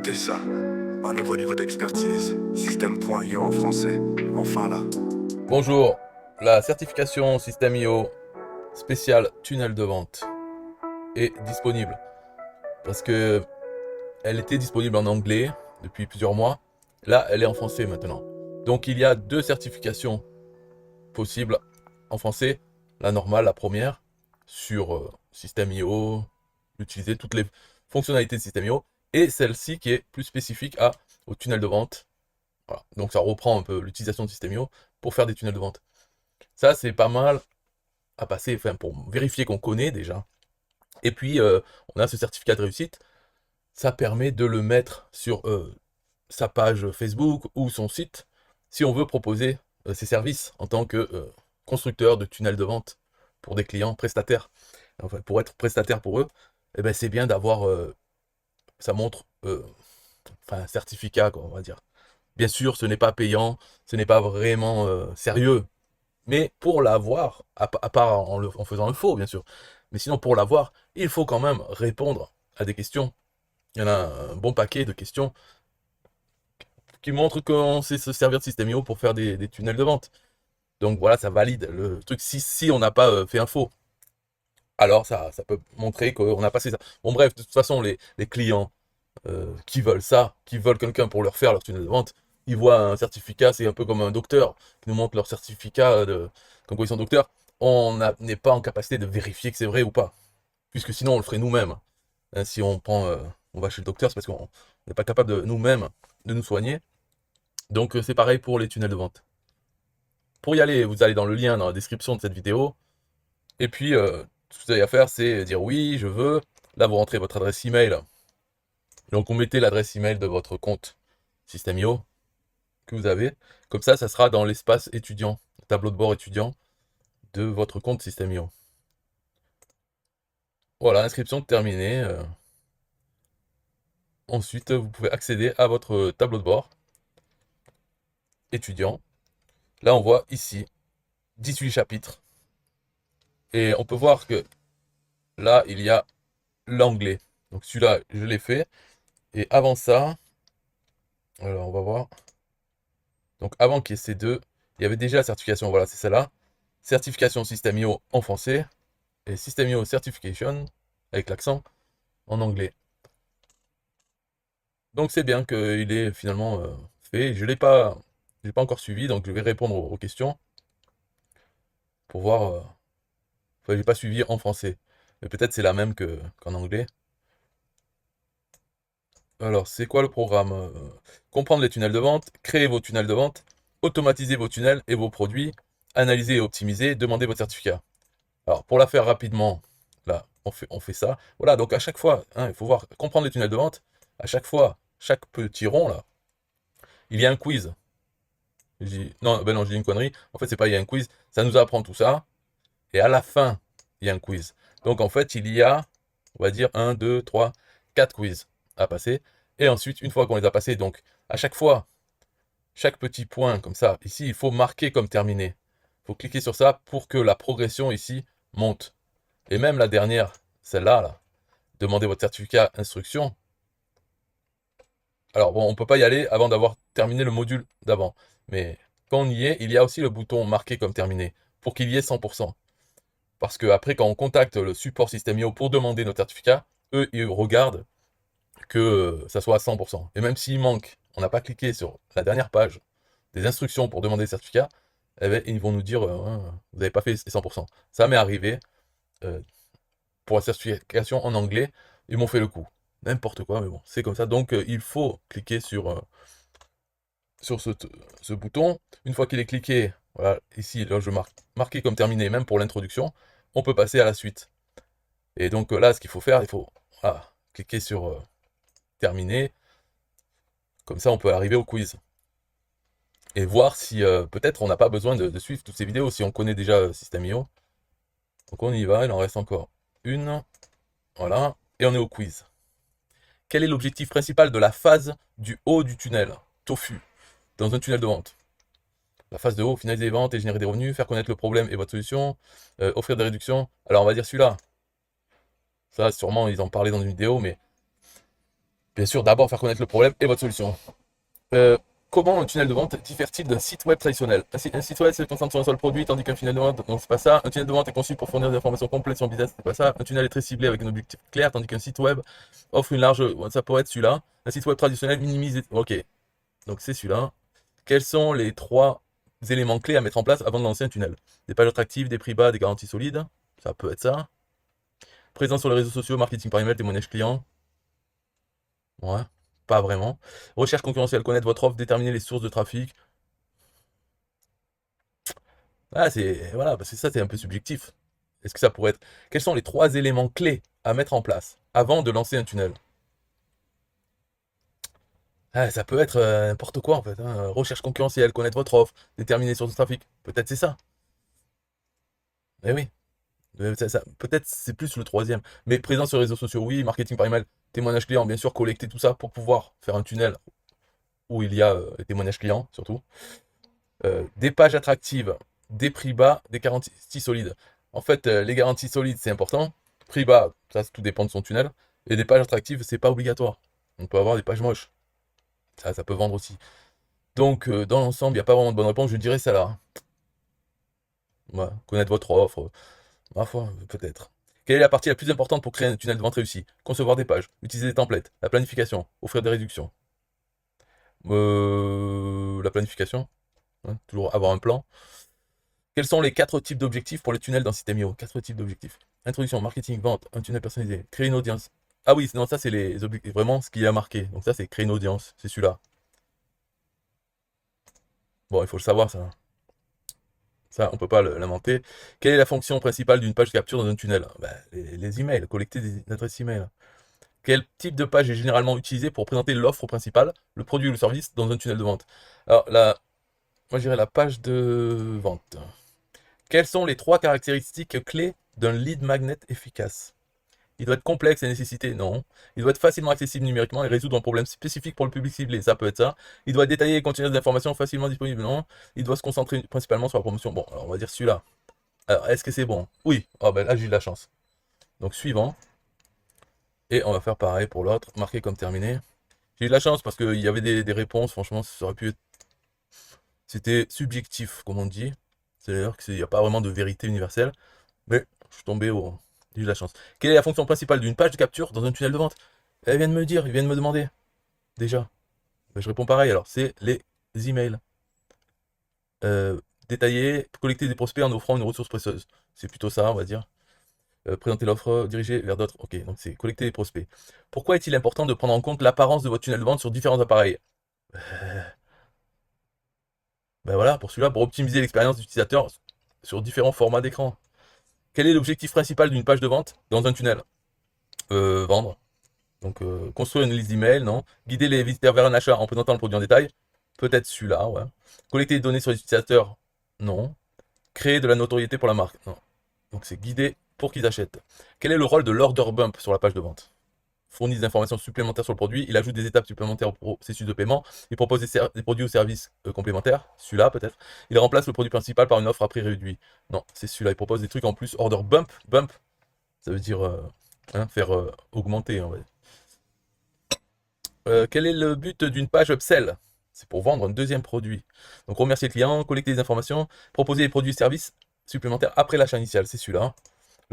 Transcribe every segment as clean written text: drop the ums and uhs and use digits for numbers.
Écoutez ça, un nouveau niveau d'expertise, Système.io en français, enfin là. Bonjour, la certification Système.io spéciale tunnel de vente est disponible parce que elle était disponible en anglais depuis plusieurs mois. Là, elle est en français maintenant. Donc il y a deux certifications possibles en français. La normale, la première, sur Système.io, utiliser toutes les fonctionnalités de Système.io, et celle-ci qui est plus spécifique au tunnel de vente. Voilà. Donc ça reprend un peu l'utilisation de Système.io pour faire des tunnels de vente. Ça, c'est pas mal à passer, enfin, pour vérifier qu'on connaît déjà. Et puis, on a ce certificat de réussite. Ça permet de le mettre sur sa page Facebook ou son site si on veut proposer ses services en tant que constructeur de tunnels de vente pour des clients prestataires. Enfin, pour être prestataire pour eux, eh ben, c'est bien d'avoir, ça montre, enfin, un certificat, quoi, on va dire. Bien sûr, ce n'est pas payant, ce n'est pas vraiment sérieux, mais pour l'avoir, à part en faisant le faux, bien sûr, mais sinon pour l'avoir, il faut quand même répondre à des questions. Il y en a un bon paquet de questions qui montrent qu'on sait se servir de Système.io pour faire des tunnels de vente. Donc voilà, ça valide le truc. Si on n'a pas fait un faux, alors ça peut montrer qu'on a passé ça. Bon bref, de toute façon, les clients qui veulent ça, qui veulent quelqu'un pour leur faire leur tunnel de vente, ils voient un certificat, c'est un peu comme un docteur qui nous montre leur certificat comme quoi ils sont docteurs. N'est pas en capacité de vérifier que c'est vrai ou pas, puisque sinon on le ferait nous-mêmes. Hein, si on prend, on va chez le docteur, c'est parce qu'on n'est pas capable de nous-mêmes de nous soigner. Donc c'est pareil pour les tunnels de vente. Pour y aller, vous allez dans le lien dans la description de cette vidéo, et puis tout ce que vous avez à faire, c'est dire oui, je veux. Là, vous rentrez votre adresse email. Donc vous mettez l'adresse email de votre compte Système.io que vous avez. Comme ça sera dans l'espace étudiant, le tableau de bord étudiant de votre compte Système.io. Voilà, inscription terminée. Ensuite, vous pouvez accéder à votre tableau de bord étudiant. Là, on voit ici 18 chapitres. Et on peut voir que là, il y a l'anglais. Donc celui-là, je l'ai fait. Et avant ça, alors on va voir. Donc avant qu'il y ait ces deux, il y avait déjà la certification. Voilà, c'est celle-là. Certification Système.io en français. Et Système.io Certification, avec l'accent, en anglais. Donc c'est bien qu'il est finalement fait. Je l'ai pas encore suivi, donc je vais répondre aux questions pour voir. Enfin, j'ai pas suivi en français, mais peut-être c'est la même qu'en anglais. Alors, c'est quoi le programme? Comprendre les tunnels de vente, créer vos tunnels de vente, automatiser vos tunnels et vos produits, analyser et optimiser, demander votre certificat. Alors, pour la faire rapidement, là, on fait ça. Voilà, donc à chaque fois, hein, il faut voir, comprendre les tunnels de vente. À chaque fois, chaque petit rond, là, il y a un quiz. Non, ben non, j'ai dit une connerie. En fait, c'est pas il y a un quiz. Ça nous apprend tout ça. Et à la fin, il y a un quiz. Donc en fait, il y a, on va dire, un, 2, 3, 4 quiz à passer. Et ensuite, une fois qu'on les a passés, donc à chaque fois, chaque petit point comme ça, ici, il faut marquer comme terminé. Il faut cliquer sur ça pour que la progression ici monte. Et même la dernière, celle-là, là, demandez votre certificat instruction. Alors bon, on ne peut pas y aller avant d'avoir terminé le module d'avant. Mais quand on y est, il y a aussi le bouton marqué comme terminé pour qu'il y ait 100%. Parce que après, quand on contacte le support Système.io pour demander notre certificat, eux, ils regardent que ça soit à 100%. Et même s'il manque, on n'a pas cliqué sur la dernière page des instructions pour demander le certificat, eh ben, ils vont nous dire hein, vous n'avez pas fait 100%. Ça m'est arrivé euh, pour la certification en anglais, ils m'ont fait le coup. N'importe quoi, mais bon, c'est comme ça. Donc il faut cliquer sur ce bouton. Une fois qu'il est cliqué, voilà, ici, là, je marque marqué comme terminé, même pour l'introduction, on peut passer à la suite. Et donc là, ce qu'il faut faire, il faut voilà, cliquer sur terminer. Comme ça, on peut arriver au quiz. Et voir si peut-être on n'a pas besoin de suivre toutes ces vidéos si on connaît déjà Système.io. Donc on y va, il en reste encore une. Voilà. Et on est au quiz. Quel est l'objectif principal de la phase du haut du tunnel TOFU dans un tunnel de vente? La phase de haut, finaliser les ventes et générer des revenus, faire connaître le problème et votre solution, offrir des réductions. Alors on va dire celui-là. Ça, sûrement, ils en parlaient dans une vidéo, mais Bien sûr, d'abord faire connaître le problème et votre solution. Euh, Comment un tunnel de vente diffère-t-il d'un site web traditionnel? Un site web se concentre sur un seul produit, tandis qu'un tunnel de vente, non, c'est pas ça. Un tunnel de vente est conçu pour fournir des informations complètes sur le business, c'est pas ça. Un tunnel est très ciblé avec un objectif clair, tandis qu'un site web offre une large. Ça pourrait être celui-là. Un site web traditionnel minimise. Ok, donc c'est celui-là. Quels sont les trois éléments clés à mettre en place avant de lancer un tunnel? Des pages attractives, des prix bas, des garanties solides. Ça peut être ça. Présence sur les réseaux sociaux, marketing par email, témoignage client. Ouais, pas vraiment. Recherche concurrentielle, connaître votre offre, déterminer les sources de trafic. Ah, c'est voilà, parce que ça, c'est un peu subjectif. Est-ce que ça pourrait être. Quels sont les trois éléments clés à mettre en place avant de lancer un tunnel? Ah, ça peut être n'importe quoi en fait, hein. Recherche concurrentielle, connaître votre offre, déterminer les sources de trafic. Peut-être c'est ça. Eh oui. Peut-être c'est plus le troisième. Mais présence sur les réseaux sociaux, oui. Marketing par email, témoignage client, bien sûr, collecter tout ça pour pouvoir faire un tunnel où il y a les témoignages clients surtout. Des pages attractives, des prix bas, des garanties solides. En fait, les garanties solides, c'est important. Prix bas, ça, tout dépend de son tunnel. Et des pages attractives, c'est pas obligatoire. On peut avoir des pages moches. Ça peut vendre aussi. Donc, dans l'ensemble, il n'y a pas vraiment de bonne réponse. Je dirais ça là. Ouais, connaître votre offre. Ma foi, peut-être. Quelle est la partie la plus importante pour créer un tunnel de vente réussi? Concevoir des pages, utiliser des templates, la planification, offrir des réductions. La planification, hein, toujours avoir un plan. Quels sont les quatre types d'objectifs pour les tunnels dans System.io? Quatre types d'objectifs. Introduction, marketing, vente, un tunnel personnalisé, créer une audience. Ah oui, non, ça c'est les objectifs, vraiment ce qui a marqué. Donc ça c'est créer une audience, c'est celui-là. Bon, il faut le savoir ça. Ça, on peut pas l'inventer. Quelle est la fonction principale d'une page de capture dans un tunnel? Ben, les emails, collecter des adresses email. Quel type de page est généralement utilisé pour présenter l'offre principale, le produit ou le service dans un tunnel de vente? Alors là, moi je dirais la page de vente. Quelles sont les trois caractéristiques clés d'un lead magnet efficace? Il doit être complexe et nécessité? Non. Il doit être facilement accessible numériquement et résoudre un problème spécifique pour le public ciblé? Ça peut être ça. Il doit être détaillé et contenir des informations facilement disponibles? Non. Il doit se concentrer principalement sur la promotion? Bon, alors on va dire celui-là. Alors, est-ce que c'est bon? Oui. Oh ben là, j'ai eu de la chance. Donc, suivant. Et on va faire pareil pour l'autre. Marquer comme terminé. J'ai eu de la chance parce qu'il y avait des réponses, franchement, ça aurait pu être. C'était subjectif, comme on dit. C'est-à-dire qu'il n'y a pas vraiment de vérité universelle. Mais je suis tombé au. J'ai eu de la chance. Quelle est la fonction principale d'une page de capture dans un tunnel de vente? Elle vient de me dire, il vient de me demander. Déjà. Ben, je réponds pareil alors. C'est les emails. Détailler, collecter des prospects en offrant une ressource précieuse. C'est plutôt ça, on va dire. Présenter l'offre, diriger vers d'autres. Ok, donc c'est collecter des prospects. Pourquoi est-il important de prendre en compte l'apparence de votre tunnel de vente sur différents appareils? Ben voilà, pour celui-là, pour optimiser l'expérience d'utilisateur sur différents formats d'écran. Quel est l'objectif principal d'une page de vente dans un tunnel? Vendre. Donc, construire une liste d'emails, non. Guider les visiteurs vers un achat en présentant le produit en détail. Peut-être celui-là, ouais. Collecter des données sur les utilisateurs, non. Créer de la notoriété pour la marque, non. Donc, c'est guider pour qu'ils achètent. Quel est le rôle de l'order bump sur la page de vente? Fournit des informations supplémentaires sur le produit, il ajoute des étapes supplémentaires au processus de paiement, il propose des produits ou services complémentaires, celui-là peut-être, il remplace le produit principal par une offre à prix réduit. Non, c'est celui-là, il propose des trucs en plus, order bump, bump, ça veut dire faire augmenter, on va dire. Quel est le but d'une page upsell? C'est pour vendre un deuxième produit. Donc remercier le client, collecter des informations, proposer des produits et services supplémentaires après l'achat initial, c'est celui-là.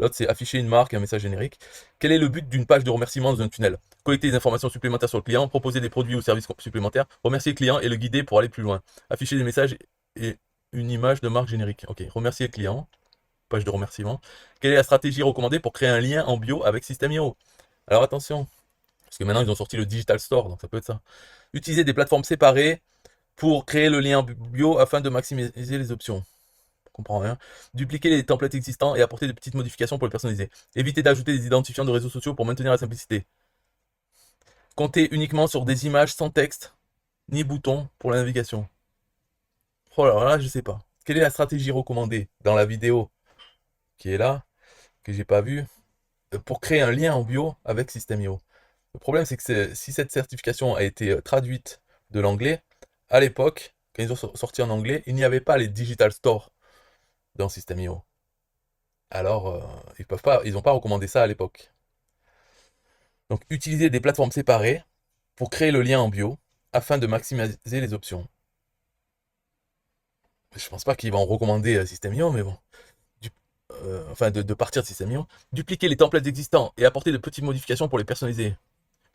L'autre, c'est afficher une marque et un message générique. Quel est le but d'une page de remerciement dans un tunnel? Collecter des informations supplémentaires sur le client, proposer des produits ou services supplémentaires, remercier le client et le guider pour aller plus loin. Afficher des messages et une image de marque générique. Ok, remercier le client, page de remerciement. Quelle est la stratégie recommandée pour créer un lien en bio avec System.io? Alors attention, parce que maintenant ils ont sorti le Digital Store, donc ça peut être ça. Utiliser des plateformes séparées pour créer le lien bio afin de maximiser les options. Comprends rien. Dupliquer les templates existants et apporter des petites modifications pour les personnaliser. Éviter d'ajouter des identifiants de réseaux sociaux pour maintenir la simplicité. Compter uniquement sur des images sans texte ni bouton pour la navigation. Oh là là, je sais pas. Quelle est la stratégie recommandée dans la vidéo qui est là, que j'ai pas vue, pour créer un lien en bio avec System.io? Le problème, c'est que si cette certification a été traduite de l'anglais, à l'époque, quand ils ont sorti en anglais, il n'y avait pas les Digital Store dans System.io. Alors, ils n'ont pas recommandé ça à l'époque. Donc, utiliser des plateformes séparées pour créer le lien en bio afin de maximiser les options. Je pense pas qu'ils vont recommander System.io, mais bon. Du- enfin, de partir de System.io. Dupliquer les templates existants et apporter de petites modifications pour les personnaliser.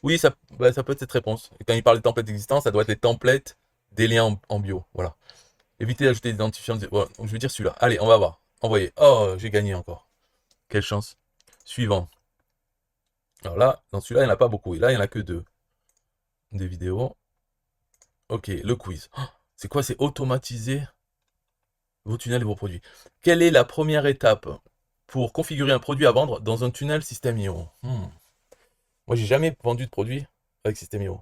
Oui, ça peut être cette réponse. Et quand il parle des templates existants, ça doit être les templates des liens en bio. Voilà. Éviter d'ajouter des identifiants. Voilà. Donc je vais dire celui-là. Allez, on va voir. Envoyer. Oh, j'ai gagné encore. Quelle chance. Suivant. Alors là, dans celui-là, il n'y en a pas beaucoup. Et là, il n'y en a que deux. Des vidéos. Ok, le quiz. Oh, c'est quoi? C'est automatiser vos tunnels et vos produits. Quelle est la première étape pour configurer un produit à vendre dans un tunnel System.io? Moi, j'ai jamais vendu de produit avec System.io.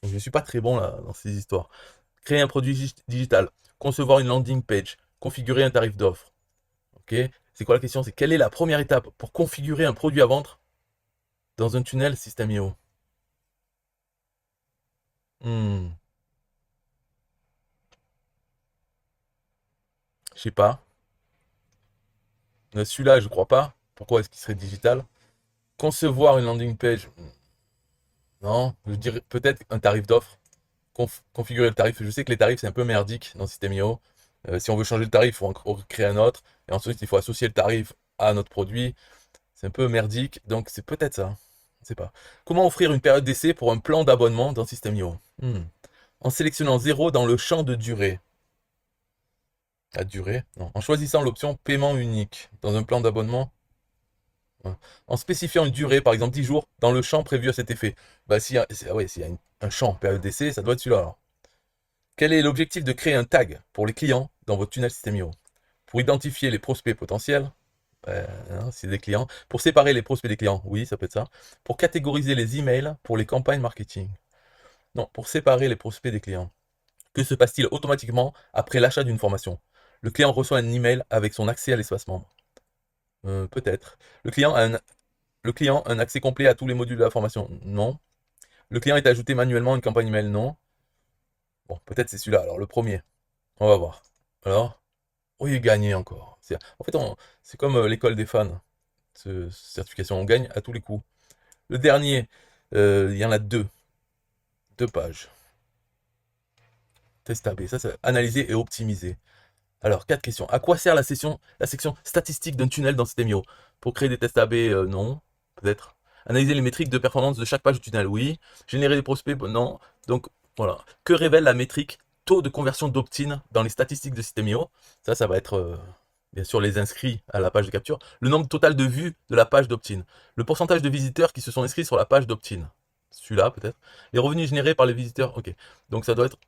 Donc, je ne suis pas très bon là dans ces histoires. Créer un produit digital, concevoir une landing page, configurer un tarif d'offre. Ok. C'est quoi la question? C'est quelle est la première étape pour configurer un produit à vendre dans un tunnel System.io? Hmm, je sais pas. Celui-là, je crois pas. Pourquoi est-ce qu'il serait digital? Concevoir une landing page. Non, je dirais peut-être un tarif d'offre. Configurer le tarif. Je sais que les tarifs, c'est un peu merdique dans System.io. Si on veut changer le tarif, il faut en créer un autre. Et ensuite, il faut associer le tarif à notre produit. C'est un peu merdique. Donc, c'est peut-être ça. Je sais pas. Comment offrir une période d'essai pour un plan d'abonnement dans System.io? En sélectionnant 0 dans le champ de durée. La durée? Non. En choisissant l'option paiement unique dans un plan d'abonnement. Ouais. En spécifiant une durée, par exemple 10 jours, dans le champ prévu à cet effet. Bah, s'il y a un champ période d'essai, ça doit être celui-là alors. Quel est l'objectif de créer un tag pour les clients dans votre tunnel System.io? Pour identifier les prospects potentiels, c'est des clients. Pour séparer les prospects des clients, oui, ça peut être ça. Pour catégoriser les emails pour les campagnes marketing. Non, pour séparer les prospects des clients. Que se passe-t-il automatiquement après l'achat d'une formation? Le client reçoit un email avec son accès à l'espace membre. Peut-être. Le client a un accès complet à tous les modules de la formation? Non. Le client est ajouté manuellement à une campagne email? Non. Bon, peut-être c'est celui-là. Alors, le premier. On va voir. Alors, oui, gagné encore. En fait, c'est comme l'école des fans. Certification, on gagne à tous les coups. Le dernier, il y en a deux. Deux pages. Test AB. Ça, c'est analyser et optimiser. Alors, quatre questions. À quoi sert la section statistique d'un tunnel dans System.io? Pour créer des tests AB, non. Peut-être. Analyser les métriques de performance de chaque page du tunnel, oui. Générer des prospects, non. Donc, voilà. Que révèle la métrique taux de conversion d'opt-in dans les statistiques de System.io? Ça va être, bien sûr, les inscrits à la page de capture. Le nombre total de vues de la page d'opt-in. Le pourcentage de visiteurs qui se sont inscrits sur la page d'opt-in. Celui-là, peut-être. Les revenus générés par les visiteurs, ok. Donc, ça doit être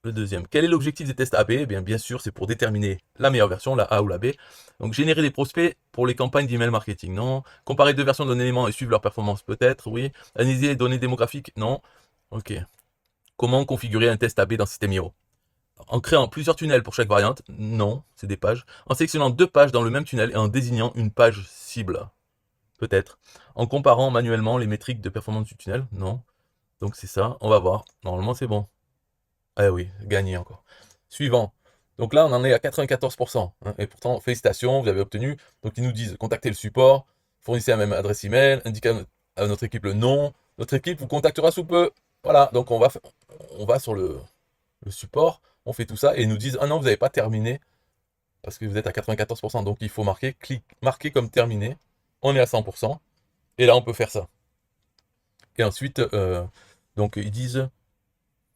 le deuxième. Quel est l'objectif des tests AB? Bien sûr, c'est pour déterminer la meilleure version, la A ou la B. Donc, générer des prospects pour les campagnes d'email marketing, non. Comparer deux versions d'un élément et suivre leur performance, peut-être, oui. Analyser les données démographiques, non. Ok. Comment configurer un test AB dans System.io? En créant plusieurs tunnels pour chaque variante, non, c'est des pages. En sélectionnant deux pages dans le même tunnel et en désignant une page cible, peut-être. En comparant manuellement les métriques de performance du tunnel, non. Donc c'est ça, on va voir. Normalement, c'est bon. Ah oui, gagné encore. Suivant. Donc là, on en est à 94%. Hein, et pourtant, félicitations, vous avez obtenu. Donc ils nous disent contactez le support, fournissez la même adresse email, indiquez à notre équipe le nom. Notre équipe vous contactera sous peu. Voilà, donc on va sur le support, on fait tout ça et ils nous disent ah non, vous n'avez pas terminé parce que vous êtes à 94%. Donc il faut marquer comme terminé. On est à 100%. Et là, on peut faire ça. Et ensuite, donc ils disent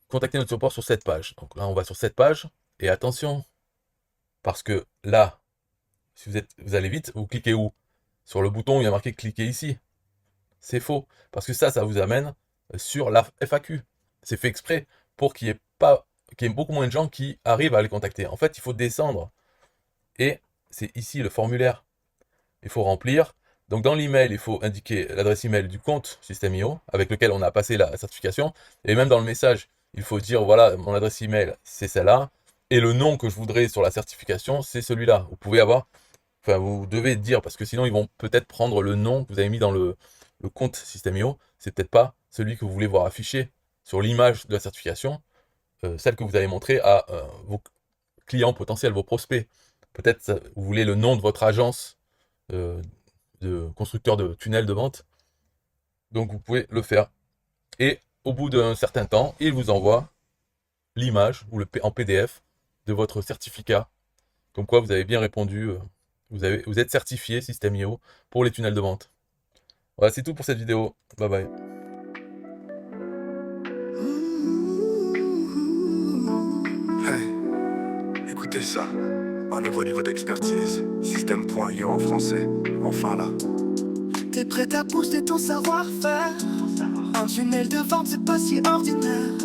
contactez notre support sur cette page. Donc là, on va sur cette page. Et attention, parce que là, si vous allez vite, vous cliquez où? Sur le bouton où il y a marqué cliquez ici. C'est faux. Parce que ça vous amène sur la FAQ. C'est fait exprès pour qu'il y ait beaucoup moins de gens qui arrivent à les contacter. En fait, il faut descendre. Et c'est ici le formulaire. Il faut remplir. Donc dans l'email, il faut indiquer l'adresse email du compte System.io avec lequel on a passé la certification. Et même dans le message, il faut dire voilà, mon adresse email, c'est celle-là. Et le nom que je voudrais sur la certification, c'est celui-là. Vous devez dire, parce que sinon ils vont peut-être prendre le nom que vous avez mis dans le compte System.io. C'est peut-être pas celui que vous voulez voir affiché sur l'image de la certification, celle que vous allez montrer à vos clients potentiels, vos prospects. Peut-être vous voulez le nom de votre agence euh, de constructeur de tunnels de vente. Donc vous pouvez le faire. Et au bout d'un certain temps, il vous envoie l'image ou en PDF de votre certificat, comme quoi vous avez bien répondu, vous êtes certifié System.io pour les tunnels de vente. Voilà, c'est tout pour cette vidéo. Bye bye. Hey, écoutez ça. Un nouveau niveau d'expertise. System.io en français. Enfin là. T'es prêt à booster ton savoir-faire. Un tunnel de vente, c'est pas si ordinaire.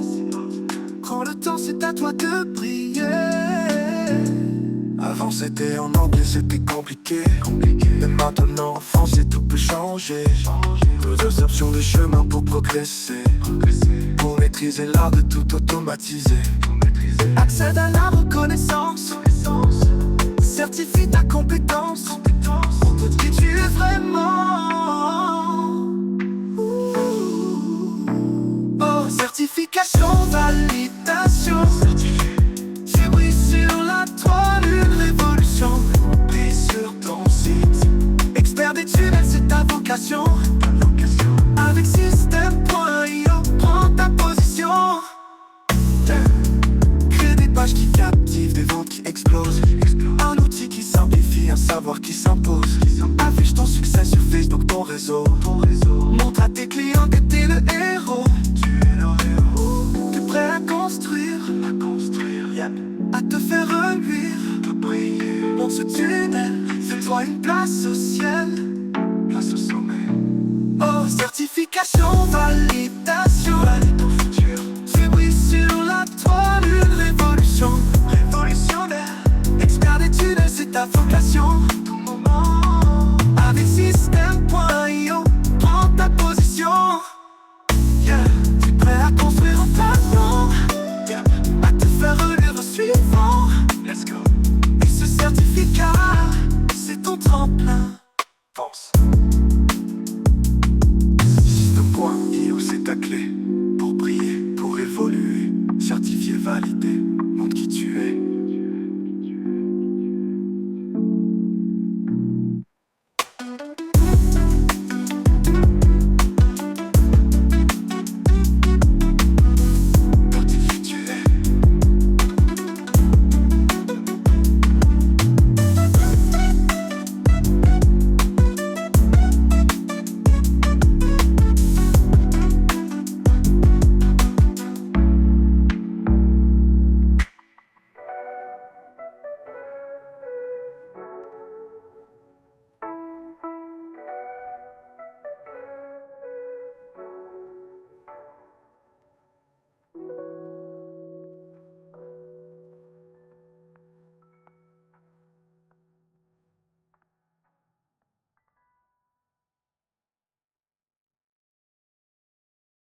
Prends le temps, c'est à toi de briller. Avant c'était en anglais, c'était compliqué. Mais maintenant en français tout peut changer. Deux options de chemin pour progresser. Pour maîtriser l'art de tout automatiser. Accède à la reconnaissance. Certifie ta compétence. On peut te qui tu es vraiment. Oh, certification, validation. Tu brilles sur la toile, une révolution. Brille sur ton site. Expert des tunnels, c'est ta vocation. Avec System.io, prends ta position. Crée des pages qui captivent, des ventes qui explosent. Un outil qui simplifie, un savoir qui s'impose. Affiche ton succès sur Facebook, ton réseau. Montre à tes clients que t'es le héros. T'es prêt à construire, à te faire reluire. Monte ce tunnel, fais-toi une place au ciel. Place au sommet. Oh, certification, validation. Valide ton futur. Tu brilles sur la toile, une révolution. Révolutionnaire. Expert des tunnels, c'est ta vocation.